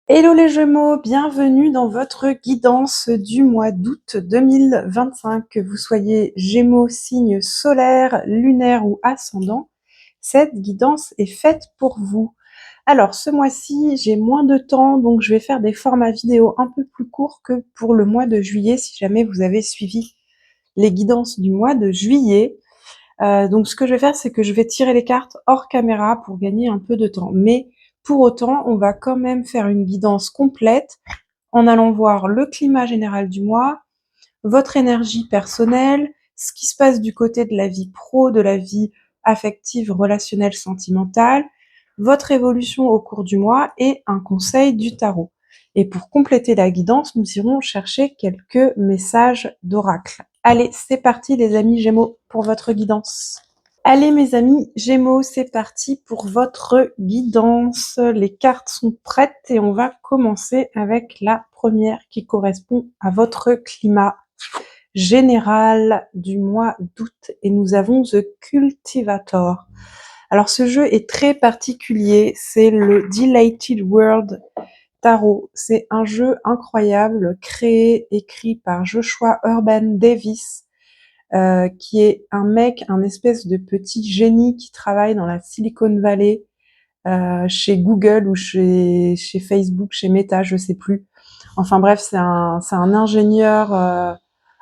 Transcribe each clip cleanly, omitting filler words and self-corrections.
Hello les Gémeaux, bienvenue dans votre guidance du mois d'août 2025. Que vous soyez Gémeaux, signe solaire, lunaire ou ascendant, cette guidance est faite pour vous. Alors ce mois-ci, j'ai moins de temps, donc je vais faire des formats vidéo un peu plus courts que pour le mois de juillet, si jamais vous avez suivi les guidances du mois de juillet. Donc ce que je vais faire, c'est que je vais tirer les cartes hors caméra pour gagner un peu de temps. Mais pour autant, on va quand même faire une guidance complète en allant voir le climat général du mois, votre énergie personnelle, ce qui se passe du côté de la vie pro, de la vie affective, relationnelle, sentimentale, votre évolution au cours du mois et un conseil du tarot. Et pour compléter la guidance, nous irons chercher quelques messages d'oracle. Allez, c'est parti les amis Gémeaux pour votre guidance. Allez mes amis Gémeaux, c'est parti pour votre guidance. Les cartes sont prêtes et on va commencer avec la première qui correspond à votre climat général du mois d'août. Et nous avons The Cultivator. Alors ce jeu est très particulier, c'est le Delighted World Tarot. C'est un jeu incroyable, créé, écrit par Joshua Urban Davis, qui est un mec, un espèce de petit génie qui travaille dans la Silicon Valley, chez Google ou chez Facebook, chez Meta, je sais plus. Enfin bref, c'est un ingénieur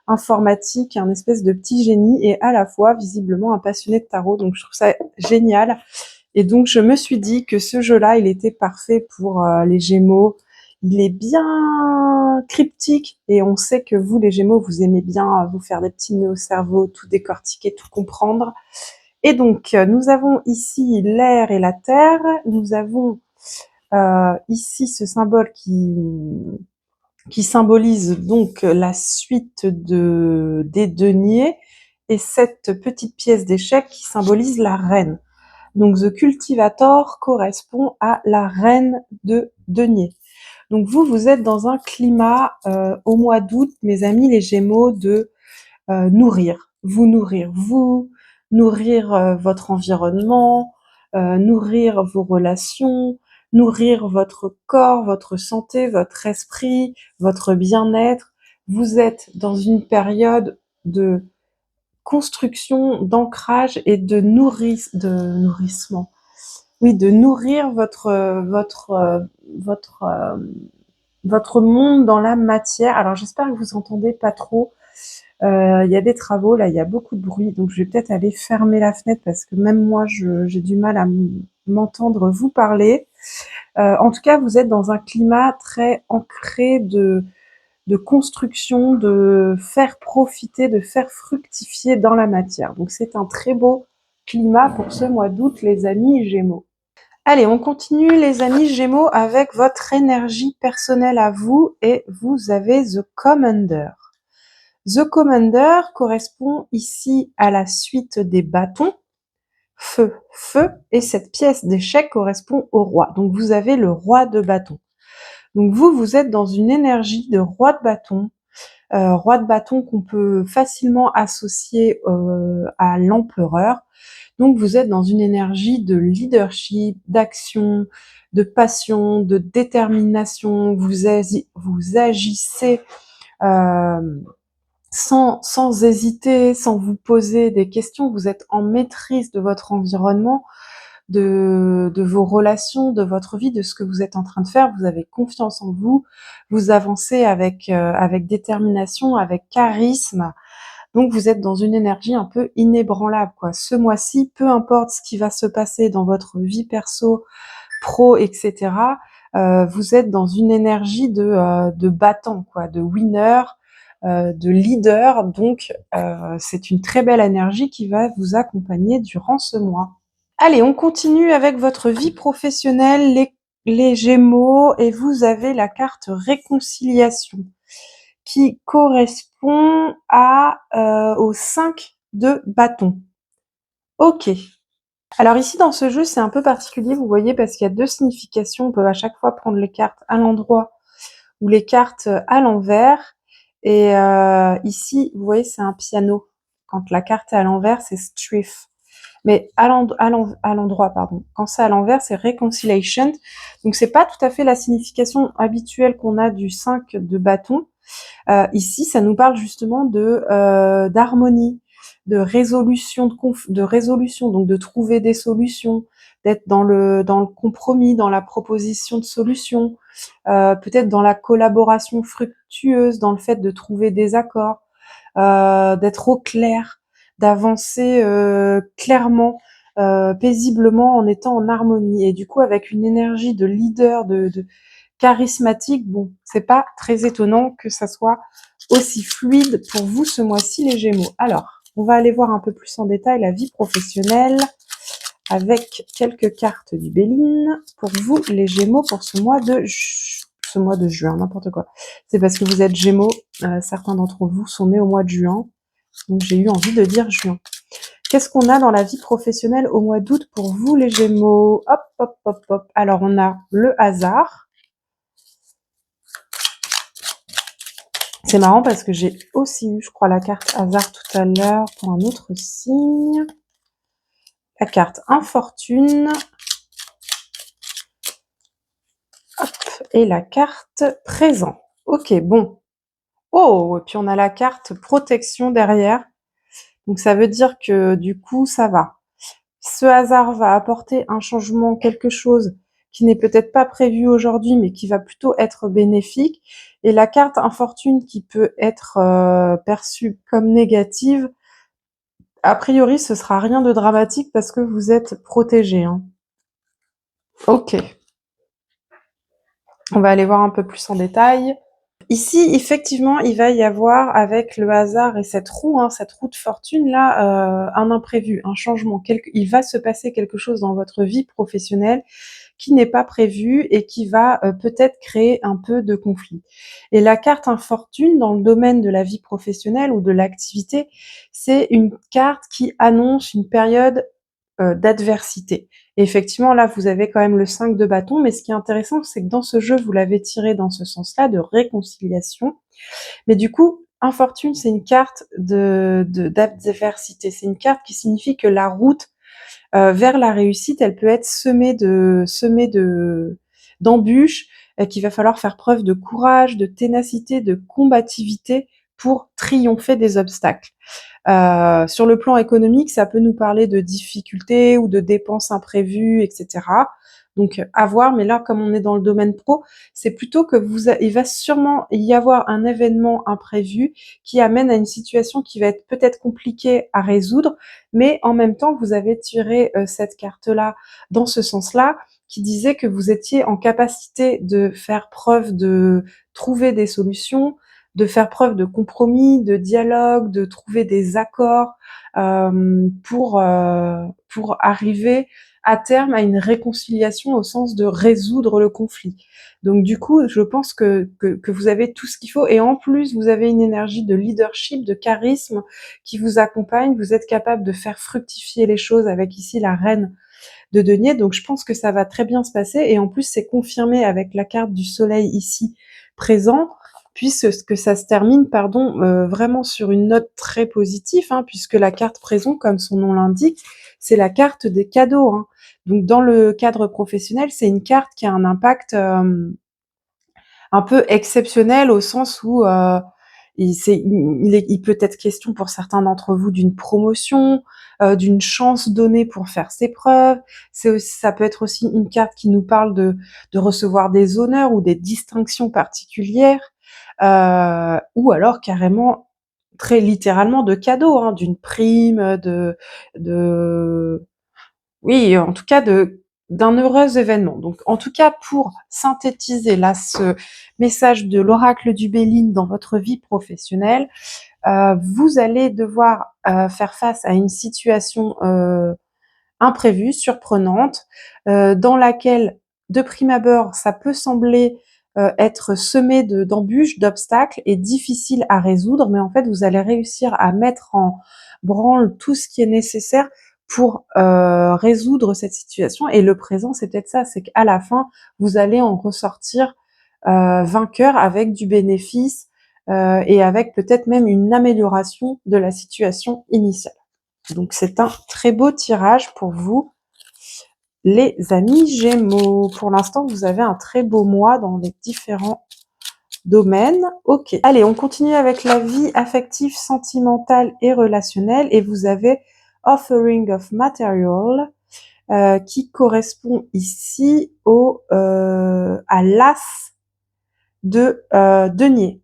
informatique, un espèce de petit génie et à la fois visiblement un passionné de tarot. Donc je trouve ça génial. Et donc je me suis dit que ce jeu-là, il était parfait pour les Gémeaux. Il est bien cryptique et on sait que vous, les Gémeaux, vous aimez bien vous faire des petits nœuds au cerveau, tout décortiquer, tout comprendre. Et donc, nous avons ici l'air et la terre. Nous avons ici ce symbole qui symbolise donc la suite des deniers et cette petite pièce d'échec qui symbolise la reine. Donc, The Cultivator correspond à la reine de denier. Donc, vous êtes dans un climat au mois d'août, mes amis les Gémeaux, de nourrir, vous, nourrir votre environnement, nourrir vos relations, nourrir votre corps, votre santé, votre esprit, votre bien-être. Vous êtes dans une période de construction, d'ancrage et de nourrissement. Oui, de nourrir votre monde dans la matière. Alors j'espère que vous entendez pas trop. Il y a des travaux, là, il y a beaucoup de bruit, donc je vais peut-être aller fermer la fenêtre parce que même moi, j'ai du mal à m'entendre vous parler. En tout cas, vous êtes dans un climat très ancré de construction, de faire profiter, de faire fructifier dans la matière. Donc c'est un très beau climat pour ce mois d'août, les amis Gémeaux. Allez, on continue les amis Gémeaux avec votre énergie personnelle à vous et vous avez The Commander. The Commander correspond ici à la suite des bâtons, feu, feu, et cette pièce d'échec correspond au roi. Donc vous avez le roi de bâton. Donc vous êtes dans une énergie de roi de bâton qu'on peut facilement associer à l'empereur. Donc vous êtes dans une énergie de leadership, d'action, de passion, de détermination. Vous agissez sans hésiter, sans vous poser des questions. Vous êtes en maîtrise de votre environnement, de vos relations, de votre vie, de ce que vous êtes en train de faire. Vous avez confiance en vous. Vous avancez avec détermination, avec charisme. Donc vous êtes dans une énergie un peu inébranlable, quoi. Ce mois-ci, peu importe ce qui va se passer dans votre vie perso, pro, etc., vous êtes dans une énergie de battant, quoi, de winner, de leader. Donc c'est une très belle énergie qui va vous accompagner durant ce mois. Allez, on continue avec votre vie professionnelle, les Gémeaux, et vous avez la carte réconciliation qui correspond au 5 de bâton. Ok. Alors ici dans ce jeu, c'est un peu particulier, vous voyez, parce qu'il y a deux significations. On peut à chaque fois prendre les cartes à l'endroit ou les cartes à l'envers. Et ici, vous voyez, c'est un piano. Quand la carte est à l'envers, c'est strife. mais à l'endroit, pardon. Quand c'est à l'envers, c'est reconciliation. Donc c'est pas tout à fait la signification habituelle qu'on a du 5 de bâton. Ici, ça nous parle justement de d'harmonie, de résolution, de résolution, donc de trouver des solutions, d'être dans le compromis, dans la proposition de solutions, peut-être dans la collaboration fructueuse, dans le fait de trouver des accords, d'être au clair, d'avancer clairement, paisiblement en étant en harmonie. Et du coup, avec une énergie de leader, de charismatique, bon, c'est pas très étonnant que ça soit aussi fluide pour vous ce mois-ci, les Gémeaux. Alors, on va aller voir un peu plus en détail la vie professionnelle avec quelques cartes du Béline pour vous, les Gémeaux, pour ce mois de juin, n'importe quoi. C'est parce que vous êtes Gémeaux, certains d'entre vous sont nés au mois de juin, donc j'ai eu envie de dire juin. Qu'est-ce qu'on a dans la vie professionnelle au mois d'août pour vous, les Gémeaux? Hop, hop, hop, hop. Alors, on a le hasard. C'est marrant parce que j'ai aussi eu, je crois, la carte hasard tout à l'heure pour un autre signe. La carte infortune. Hop, et la carte présent. Ok, bon. Oh, et puis on a la carte protection derrière. Donc ça veut dire que du coup, ça va. Ce hasard va apporter un changement, quelque chose qui n'est peut-être pas prévu aujourd'hui, mais qui va plutôt être bénéfique. Et la carte infortune qui peut être perçue comme négative, a priori, ce sera rien de dramatique parce que vous êtes protégé. Hein. Ok. On va aller voir un peu plus en détail. Ici, effectivement, il va y avoir, avec le hasard et cette roue de fortune là, un imprévu, un changement. Il va se passer quelque chose dans votre vie professionnelle qui n'est pas prévu et qui va peut-être créer un peu de conflit. Et la carte infortune dans le domaine de la vie professionnelle ou de l'activité, c'est une carte qui annonce une période d'adversité. Et effectivement, là, vous avez quand même le 5 de bâton, mais ce qui est intéressant, c'est que dans ce jeu, vous l'avez tiré dans ce sens-là, de réconciliation. Mais du coup, infortune, c'est une carte d'adversité. C'est une carte qui signifie que la route vers la réussite, elle peut être semée d'embûches, qu'il va falloir faire preuve de courage, de ténacité, de combativité pour triompher des obstacles. Sur le plan économique, ça peut nous parler de difficultés ou de dépenses imprévues, etc. Donc à voir, mais là, comme on est dans le domaine pro, c'est plutôt que il va sûrement y avoir un événement imprévu qui amène à une situation qui va être peut-être compliquée à résoudre, mais en même temps, vous avez tiré cette carte-là dans ce sens-là, qui disait que vous étiez en capacité de faire preuve de trouver des solutions, de faire preuve de compromis, de dialogue, de trouver des accords pour arriver à terme à une réconciliation au sens de résoudre le conflit. Donc du coup, je pense que vous avez tout ce qu'il faut et en plus, vous avez une énergie de leadership, de charisme qui vous accompagne. Vous êtes capable de faire fructifier les choses avec ici la reine de denier. Donc je pense que ça va très bien se passer et en plus, c'est confirmé avec la carte du soleil ici présent puisque ça se termine, vraiment sur une note très positive, hein, puisque la carte présent, comme son nom l'indique, c'est la carte des cadeaux. Hein. Donc dans le cadre professionnel, c'est une carte qui a un impact un peu exceptionnel au sens où il peut être question pour certains d'entre vous d'une promotion, d'une chance donnée pour faire ses preuves. Ça peut être aussi une carte qui nous parle de recevoir des honneurs ou des distinctions particulières, ou alors carrément, très littéralement, de cadeaux, hein, d'une prime, de oui, en tout cas d'un heureux événement. Donc, en tout cas, pour synthétiser là ce message de l'oracle du Béline dans votre vie professionnelle, vous allez devoir faire face à une situation imprévue, surprenante, dans laquelle, de prime abord, ça peut sembler être semé d'embûches, d'obstacles et difficile à résoudre, mais en fait, vous allez réussir à mettre en branle tout ce qui est nécessaire pour résoudre cette situation. Et le présent, c'est peut-être ça, c'est qu'à la fin, vous allez en ressortir vainqueur avec du bénéfice et avec peut-être même une amélioration de la situation initiale. Donc c'est un très beau tirage pour vous, les amis Gémeaux. Pour l'instant, vous avez un très beau mois dans les différents domaines. Ok, allez, on continue avec la vie affective, sentimentale et relationnelle. Et vous avez Offering of Material qui correspond ici à l'as de denier.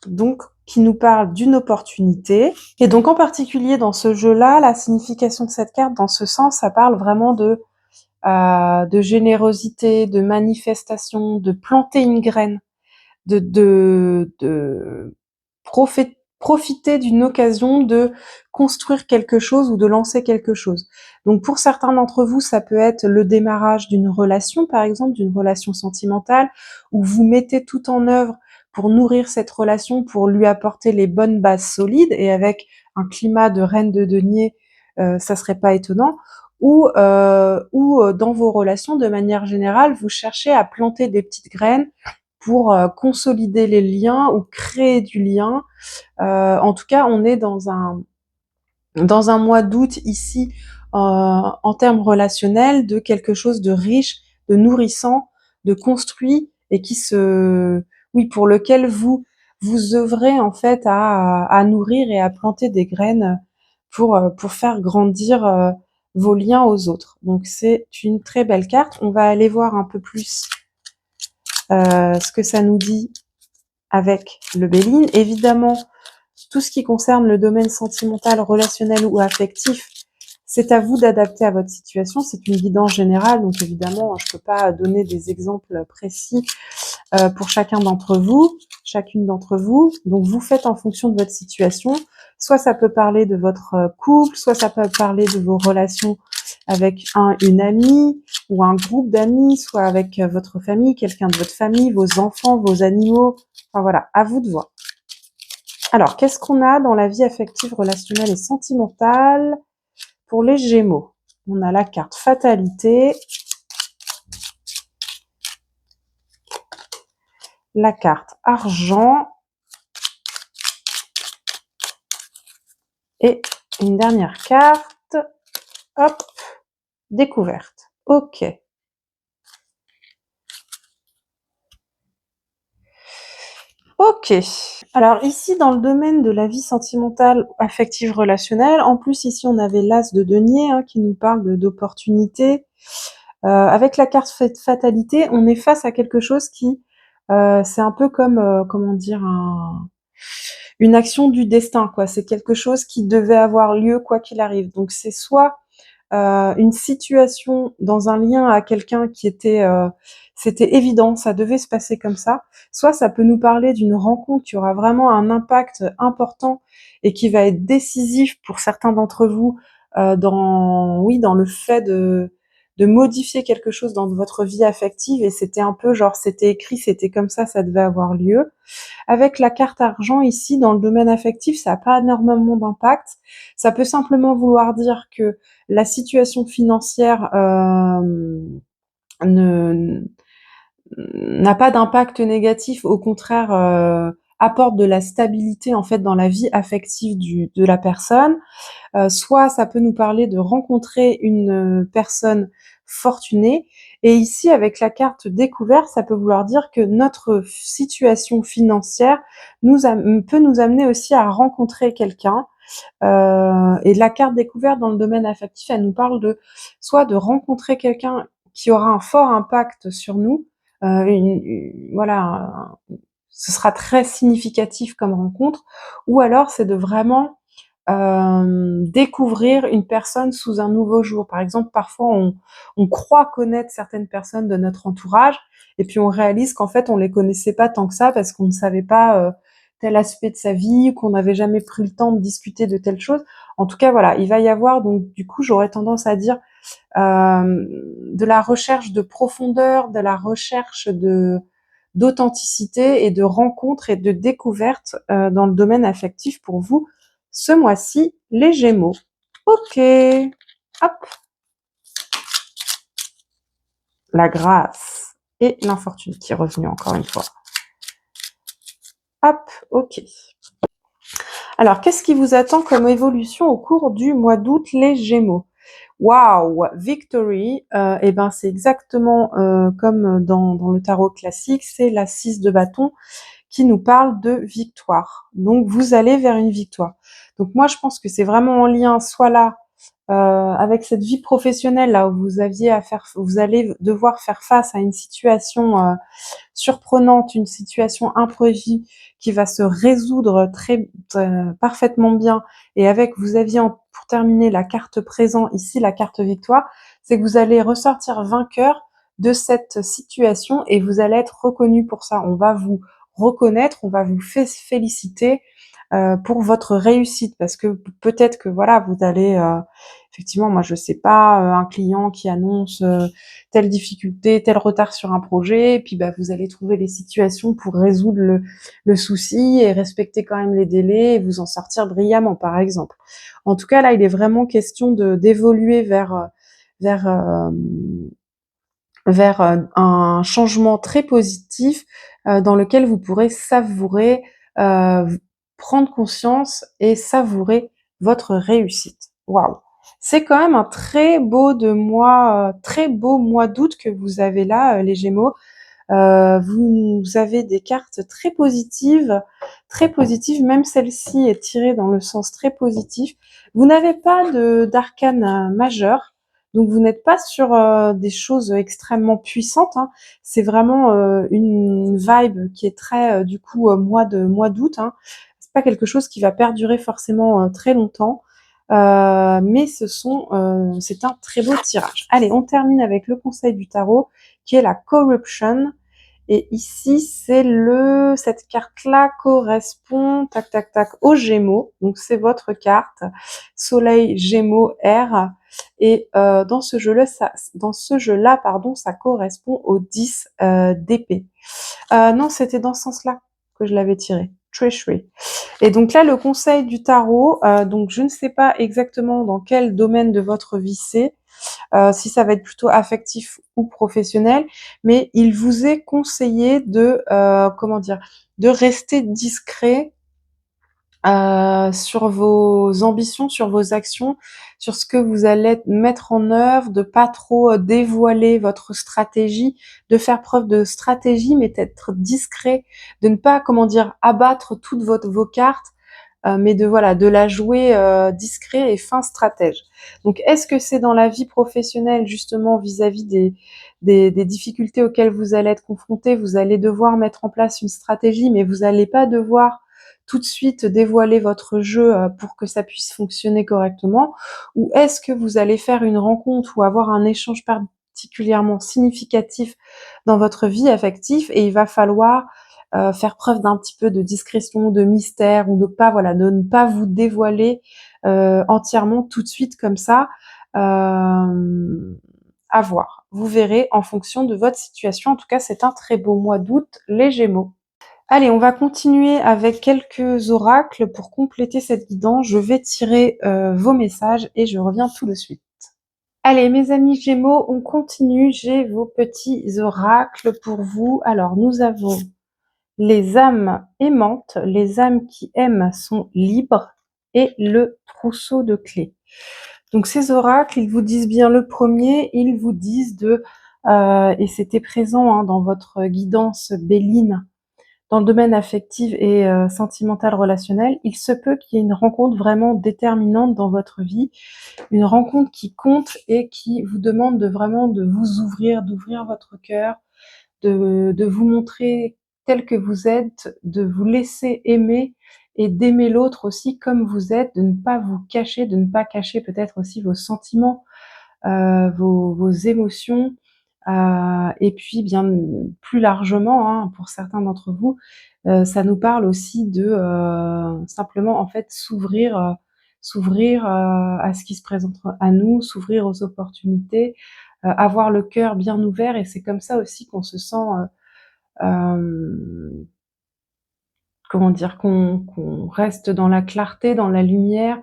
Donc, qui nous parle d'une opportunité. Et donc, en particulier dans ce jeu-là, la signification de cette carte, dans ce sens, ça parle vraiment de générosité, de manifestation, de planter une graine, de profiter d'une occasion de construire quelque chose ou de lancer quelque chose. Donc pour certains d'entre vous, ça peut être le démarrage d'une relation, par exemple, d'une relation sentimentale, où vous mettez tout en œuvre pour nourrir cette relation, pour lui apporter les bonnes bases solides, et avec un climat de reine de denier, ça serait pas étonnant. Ou dans vos relations, de manière générale, vous cherchez à planter des petites graines pour consolider les liens ou créer du lien. En tout cas, on est dans un mois d'août ici en termes relationnels de quelque chose de riche, de nourrissant, de construit et pour lequel vous œuvrez en fait à nourrir et à planter des graines pour faire grandir vos liens aux autres. Donc c'est une très belle carte. On va aller voir un peu plus ce que ça nous dit avec le Béline. Évidemment, tout ce qui concerne le domaine sentimental, relationnel ou affectif, c'est à vous d'adapter à votre situation. C'est une guidance générale, donc évidemment, je ne peux pas donner des exemples précis pour chacune d'entre vous. Donc vous faites en fonction de votre situation. Soit ça peut parler de votre couple, soit ça peut parler de vos relations avec une amie ou un groupe d'amis, soit avec votre famille, quelqu'un de votre famille, vos enfants, vos animaux. Enfin voilà, à vous de voir. Alors, qu'est-ce qu'on a dans la vie affective, relationnelle et sentimentale pour les Gémeaux? On a la carte fatalité, la carte argent et une dernière carte, hop, découverte. Ok. Ok. Alors ici, dans le domaine de la vie sentimentale, affective, relationnelle, en plus ici on avait l'as de denier qui nous parle d'opportunités. Avec la carte fatalité, on est face à quelque chose qui, c'est un peu comme, comment dire, une action du destin, quoi. C'est quelque chose qui devait avoir lieu quoi qu'il arrive. Donc c'est soit une situation dans un lien à quelqu'un qui était, c'était évident, ça devait se passer comme ça. Soit ça peut nous parler d'une rencontre qui aura vraiment un impact important et qui va être décisif pour certains d'entre vous dans le fait de modifier quelque chose dans votre vie affective, et c'était un peu genre c'était écrit, c'était comme ça devait avoir lieu. Avec la carte argent ici, dans le domaine affectif, ça n'a pas énormément d'impact. Ça peut simplement vouloir dire que la situation financière n'a pas d'impact négatif, au contraire, apporte de la stabilité en fait dans la vie affective de la personne. Soit ça peut nous parler de rencontrer une personne fortunée. Et ici, avec la carte découverte, ça peut vouloir dire que notre situation financière peut nous amener aussi à rencontrer quelqu'un. Et la carte découverte dans le domaine affectif, elle nous parle soit de rencontrer quelqu'un qui aura un fort impact sur nous. Voilà, ce sera très significatif comme rencontre. Ou alors c'est de vraiment découvrir une personne sous un nouveau jour. Par exemple, parfois on croit connaître certaines personnes de notre entourage et puis on réalise qu'en fait on les connaissait pas tant que ça parce qu'on ne savait pas tel aspect de sa vie, ou qu'on n'avait jamais pris le temps de discuter de telle chose. En tout cas, voilà, il va y avoir, donc du coup j'aurais tendance à dire de la recherche de profondeur, de la recherche d'authenticité et de rencontre et de découverte dans le domaine affectif pour vous ce mois-ci, les Gémeaux. Ok, hop, la grâce et l'infortune qui est revenue encore une fois. Hop, ok. Alors, qu'est-ce qui vous attend comme évolution au cours du mois d'août, les Gémeaux? Waouh, victory, et ben c'est exactement comme dans le tarot classique, c'est la 6 de bâton qui nous parle de victoire. Donc vous allez vers une victoire. Donc moi je pense que c'est vraiment en lien soit là avec cette vie professionnelle là où vous allez devoir faire face à une situation surprenante, une situation imprévue qui va se résoudre parfaitement bien. Et avec, vous aviez pour terminer la carte présent, ici la carte victoire, c'est que vous allez ressortir vainqueur de cette situation et vous allez être reconnu pour ça. On va vous reconnaître, on va vous féliciter pour votre réussite parce que peut-être que voilà, vous allez effectivement, moi je sais pas, un client qui annonce telle difficulté, tel retard sur un projet, et puis bah, vous allez trouver les situations pour résoudre le souci et respecter quand même les délais et vous en sortir brillamment, par exemple. En tout cas, là, il est vraiment question d'évoluer vers un changement très positif dans lequel vous pourrez savourer, prendre conscience et savourer votre réussite. Waouh! C'est quand même un très beau mois d'août que vous avez là, les Gémeaux. Vous avez des cartes très positives, même celle-ci est tirée dans le sens très positif. Vous n'avez pas d'arcane majeur, donc vous n'êtes pas sur des choses extrêmement puissantes, hein. C'est vraiment une vibe qui est très, du coup, mois d'août, hein. C'est pas quelque chose qui va perdurer forcément très longtemps. Mais c'est un très beau tirage. Allez, on termine avec le conseil du tarot, qui est la corruption. Et ici, cette carte-là correspond, tac, tac, tac, aux Gémeaux. Donc, c'est votre carte, Soleil, Gémeaux, R. Et dans ce jeu-là, pardon, ça correspond au 10 d'épée. Non, c'était dans ce sens-là que je l'avais tiré. Treasury. Et donc là, le conseil du tarot, donc je ne sais pas exactement dans quel domaine de votre vie c'est, si ça va être plutôt affectif ou professionnel, mais il vous est conseillé de rester discret sur vos ambitions, sur vos actions, sur ce que vous allez mettre en œuvre, de pas trop dévoiler votre stratégie, de faire preuve de stratégie, mais d'être discret, de ne pas, abattre toutes vos cartes, mais de la jouer discret et fin stratège. Donc, est-ce que c'est dans la vie professionnelle, justement, vis-à-vis des difficultés auxquelles vous allez être confronté, vous allez devoir mettre en place une stratégie, mais vous n'allez pas devoir tout de suite dévoiler votre jeu pour que ça puisse fonctionner correctement, ou est-ce que vous allez faire une rencontre ou avoir un échange particulièrement significatif dans votre vie affective et il va falloir faire preuve d'un petit peu de discrétion, de mystère, ou de ne pas vous dévoiler entièrement tout de suite comme ça. À voir. Vous verrez en fonction de votre situation. En tout cas, c'est un très beau mois d'août, les Gémeaux. Allez, on va continuer avec quelques oracles pour compléter cette guidance. Je vais tirer vos messages et je reviens tout de suite. Allez, mes amis Gémeaux, on continue. J'ai vos petits oracles pour vous. Alors, nous avons les âmes aimantes, les âmes qui aiment sont libres, et le trousseau de clés. Donc ces oracles, ils vous disent bien le premier, ils vous disent et c'était présent dans votre guidance Béline, dans le domaine affectif et sentimental relationnel, il se peut qu'il y ait une rencontre vraiment déterminante dans votre vie, une rencontre qui compte et qui vous demande de vous ouvrir, d'ouvrir votre cœur, de vous montrer tel que vous êtes, de vous laisser aimer et d'aimer l'autre aussi comme vous êtes, de ne pas vous cacher, de ne pas cacher peut-être aussi vos sentiments, vos émotions, et puis bien plus largement, pour certains d'entre vous, ça nous parle aussi de simplement en fait s'ouvrir à ce qui se présente à nous, s'ouvrir aux opportunités, avoir le cœur bien ouvert, et c'est comme ça aussi qu'on se sent euh, qu'on reste dans la clarté, dans la lumière,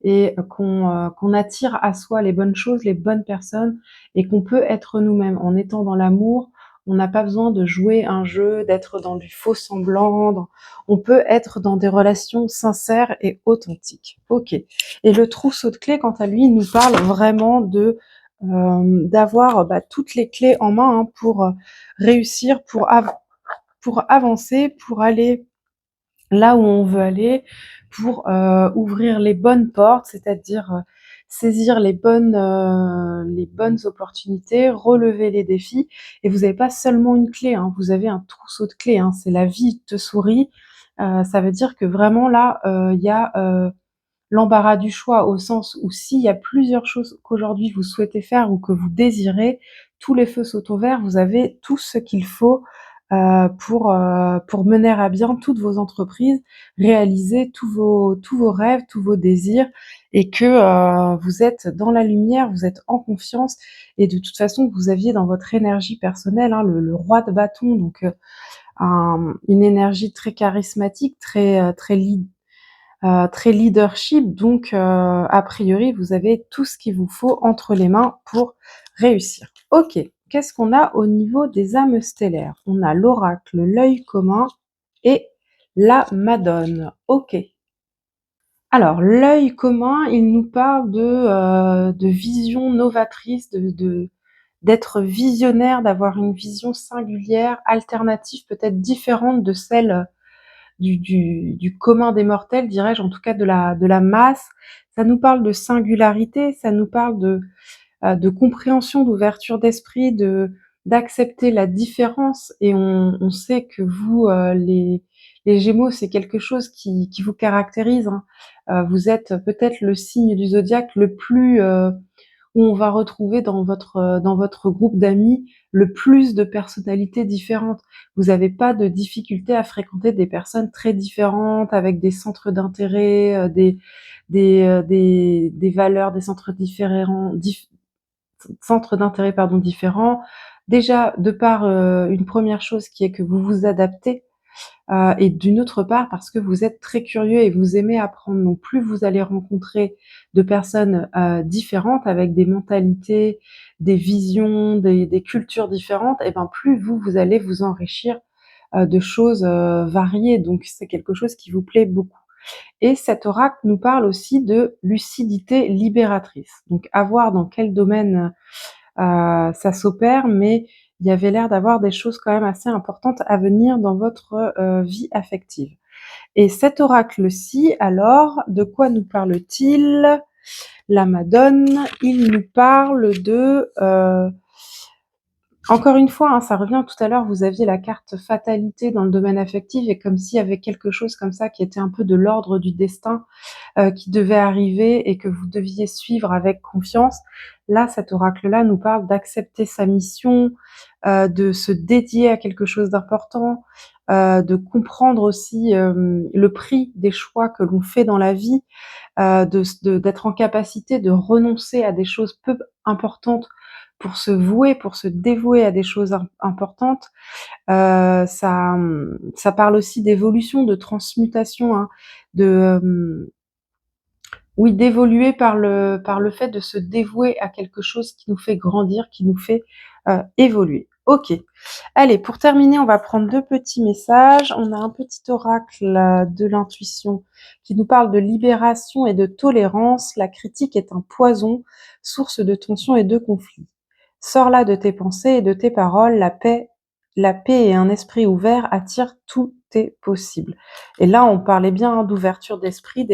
et qu'on attire à soi les bonnes choses, les bonnes personnes, et qu'on peut être nous-mêmes en étant dans l'amour. On n'a pas besoin de jouer un jeu, d'être dans du faux semblant. On peut être dans des relations sincères et authentiques. Ok. Et le trousseau de clés, quant à lui, nous parle vraiment de d'avoir toutes les clés en main, hein, pour réussir, pour avancer, pour aller là où on veut aller, pour ouvrir les bonnes portes, c'est-à-dire saisir les bonnes opportunités, relever les défis. Et vous n'avez pas seulement une clé, hein, vous avez un trousseau de clés, hein, c'est la vie te sourit. Ça veut dire que vraiment là, il y a l'embarras du choix, au sens où s'il y a plusieurs choses qu'aujourd'hui vous souhaitez faire ou que vous désirez, tous les feux sont au vert, vous avez tout ce qu'il faut pour mener à bien toutes vos entreprises, réaliser tous vos rêves, tous vos désirs, et que vous êtes dans la lumière, vous êtes en confiance, et de toute façon vous aviez dans votre énergie personnelle, hein, le roi de bâton, donc une énergie très charismatique, très leadership, donc a priori vous avez tout ce qu'il vous faut entre les mains pour réussir. Ok, qu'est-ce qu'on a au niveau des âmes stellaires? On a l'oracle, l'œil commun et la Madone. Ok. Alors l'œil commun, il nous parle de vision novatrice, d'être visionnaire, d'avoir une vision singulière, alternative, peut-être différente de celle du commun des mortels, dirais-je, en tout cas de la masse. Ça nous parle de singularité, ça nous parle de compréhension, d'ouverture d'esprit, d'accepter la différence. Et on sait que vous, les Gémeaux, c'est quelque chose qui vous caractérise, hein. Vous êtes peut-être le signe du zodiaque le plus où on va retrouver dans votre groupe d'amis le plus de personnalités différentes. Vous n'avez pas de difficulté à fréquenter des personnes très différentes, avec des centres d'intérêt, des valeurs, des centres différents, centres d'intérêt pardon différents. Déjà, de par une première chose qui est que vous vous adaptez, et d'une autre part parce que vous êtes très curieux et vous aimez apprendre. Donc plus vous allez rencontrer de personnes différentes avec des mentalités, des visions, des cultures différentes, et ben plus vous allez vous enrichir de choses variées. Donc c'est quelque chose qui vous plaît beaucoup. Et cet oracle nous parle aussi de lucidité libératrice. Donc à voir dans quel domaine ça s'opère, mais il y avait l'air d'avoir des choses quand même assez importantes à venir dans votre vie affective. Et cet oracle-ci, alors, de quoi nous parle-t-il? La Madone, il nous parle de encore une fois, hein, ça revient tout à l'heure, vous aviez la carte fatalité dans le domaine affectif, et comme s'il y avait quelque chose comme ça qui était un peu de l'ordre du destin, qui devait arriver et que vous deviez suivre avec confiance. Là, cet oracle-là nous parle d'accepter sa mission, de se dédier à quelque chose d'important, de comprendre aussi le prix des choix que l'on fait dans la vie, d'être en capacité de renoncer à des choses peu importantes pour se vouer, pour se dévouer à des choses importantes. Ça parle aussi d'évolution, de transmutation, hein, de oui, d'évoluer par le fait de se dévouer à quelque chose qui nous fait grandir, qui nous fait évoluer. Ok. Allez, pour terminer, on va prendre deux petits messages. On a un petit oracle de l'intuition qui nous parle de libération et de tolérance. La critique est un poison, source de tension et de conflit. Sors là de tes pensées et de tes paroles. La paix et un esprit ouvert attirent tout est possible. Et là, on parlait bien, hein, d'ouverture d'esprit,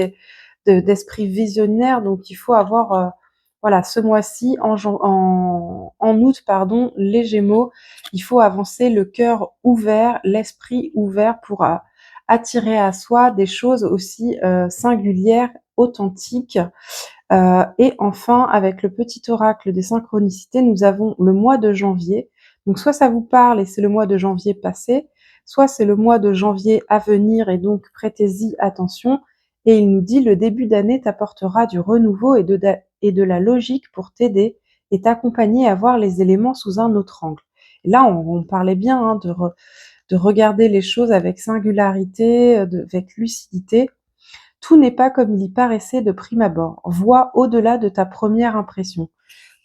d'esprit visionnaire. Donc, il faut avoir, voilà, ce mois-ci, en août, pardon, les Gémeaux, il faut avancer le cœur ouvert, l'esprit ouvert pour attirer à soi des choses aussi singulières, authentiques. Et enfin, avec le petit oracle des synchronicités, nous avons le mois de janvier. Donc, soit ça vous parle et c'est le mois de janvier passé, soit c'est le mois de janvier à venir, et donc prêtez-y attention. Et il nous dit: le début d'année t'apportera du renouveau et de la logique pour t'aider et t'accompagner à voir les éléments sous un autre angle. Et là, on parlait bien, hein, de regarder les choses avec singularité, avec lucidité. Tout n'est pas comme il y paraissait de prime abord. Vois au-delà de ta première impression.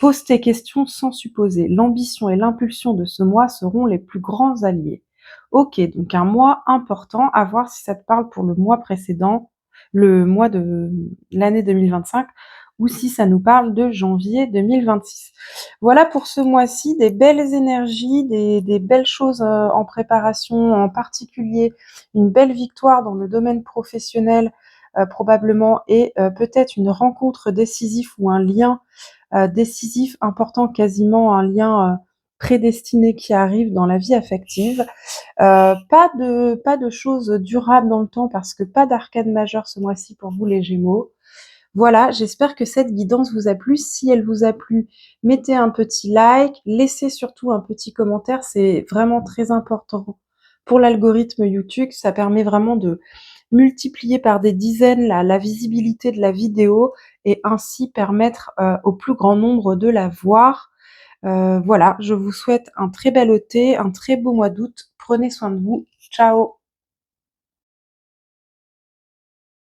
Pose tes questions sans supposer. L'ambition et l'impulsion de ce mois seront les plus grands alliés. Ok, donc un mois important, à voir si ça te parle pour le mois précédent, le mois de l'année 2025, ou si ça nous parle de janvier 2026. Voilà pour ce mois-ci, des belles énergies, des belles choses en préparation, en particulier une belle victoire dans le domaine professionnel probablement, et peut-être une rencontre décisive ou un lien décisif, important, quasiment un lien prédestiné qui arrive dans la vie affective. Pas de choses durables dans le temps parce que pas d'arcade majeure ce mois-ci pour vous les Gémeaux. Voilà, j'espère que cette guidance vous a plu. Si elle vous a plu, mettez un petit like, laissez surtout un petit commentaire, c'est vraiment très important pour l'algorithme YouTube. Ça permet vraiment de multiplier par des dizaines la visibilité de la vidéo et ainsi permettre au plus grand nombre de la voir. Voilà, je vous souhaite un très bel été, un très beau mois d'août. Prenez soin de vous. Ciao!